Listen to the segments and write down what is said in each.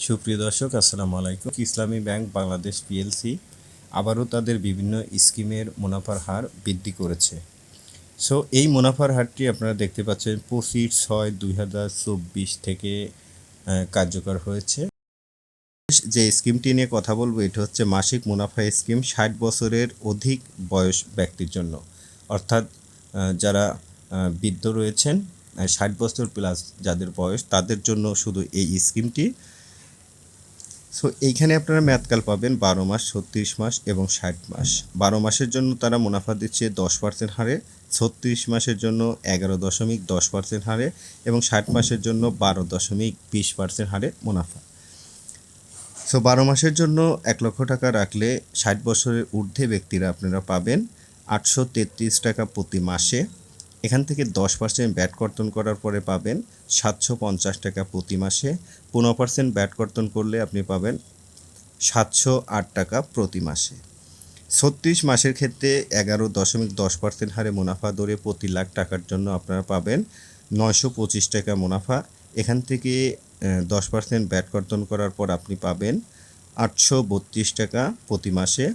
সুপ্রিয় দর্শক, আসসালামু আলাইকুম। ইসলামী ব্যাংক বাংলাদেশ পিএলসি আবারও তাদের বিভিন্ন স্কিমের মুনাফার হার বৃদ্ধি করেছে। সো এই মুনাফার হারটি আপনারা দেখতে পাচ্ছেন 25/6/2024 থেকে কার্যকর হয়েছে। যে স্কিমটি নিয়ে কথা বলবো এটা হচ্ছে মাসিক মুনাফা স্কিম 60 বছরের অধিক বয়স ব্যক্তির জন্য, অর্থাৎ যারা বৃদ্ধ রয়েছেন 60 বছর প্লাস যাদের বয়স তাদের জন্য শুধু এই স্কিমটি। সো এইখানে আপনারা মেয়াদকাল পাবেন 12 মাস, 36 মাস এবং 60 মাস। 12 মাসের জন্য তারা মুনাফা দিচ্ছে 10% হারে, 36 মাসের জন্য 11.10% হারে এবং 60 মাসের জন্য 12.20% হারে মুনাফা। সো 12 মাসের জন্য 1 লক্ষ টাকা রাখলে 60 বছরের ঊর্ধ্বে ব্যক্তিরা আপনারা পাবেন 833 টাকা প্রতি মাসে। এখান থেকে 10% ব্যাট কর্তন করার পরে পাবেন 750 টাকা প্রতি মাসে। 15% ব্যাট কর্তন করলে আপনি পাবেন 708 টাকা প্রতি মাসে। 36 মাসের ক্ষেত্রে 11.10% হারে মুনাফা ধরে প্রতি লাখ টাকার জন্য আপনারা পাবেন 925 টাকা মুনাফা। এখান থেকে 10% ব্যাট কর্তন করার পর আপনি পাবেন 832 টাকা প্রতি মাসে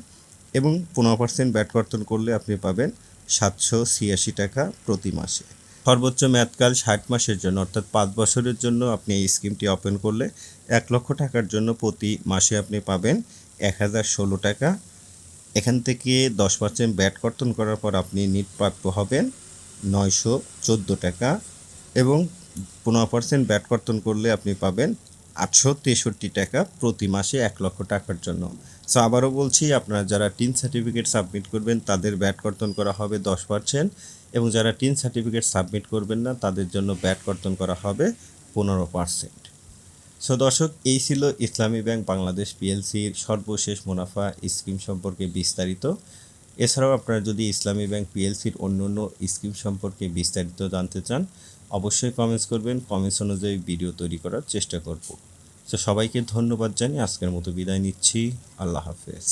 এবং 15% ব্যাট কর্তন করলে আপনি পাবেন 786 টাকা প্রতি মাসে। সর্বোচ্চ মেয়াদকাল 60 মাসের জন্য, অর্থাৎ 5 বছরের জন্য আপনি এই স্কিমটি ওপেন করলে 1 লক্ষ টাকার জন্য প্রতি মাসে আপনি পাবেন 1016 টাকা। এখান থেকে 10% ব্যাট কর্তন করার পর আপনি নিট প্রাপ্য হবেন 914 টাকা এবং 15% ব্যাট কর্তন করলে আপনি পাবেন 863 টাকা প্রতি মাসে 1 লক্ষ টাকার জন্য। সো আবারও বলছি, আপনারা যারা টিন সার্টিফিকেট সাবমিট করবেন তাদের ব্যাট কর্তন করা হবে 10% এবং যারা টিন সার্টিফিকেট সাবমিট করবেন না তাদের জন্য ব্যাট কর্তন করা হবে 15%। সো দর্শক, এই ছিল ইসলামী ব্যাংক বাংলাদেশ পিএলসির সর্বশেষ মুনাফা স্কিম সম্পর্কে বিস্তারিত। এছাড়াও আপনারা যদি ইসলামী ব্যাংক পিএলসির অন্য স্কিম সম্পর্কে বিস্তারিত জানতে চান অবশ্যই কমেন্টস করবেন। কমেন্টস অনুযায়ী ভিডিও তৈরি করার চেষ্টা করব। সো সবাইকে ধন্যবাদ জানিয়ে আজকের মতো বিদায় নিচ্ছি। আল্লাহ হাফেজ।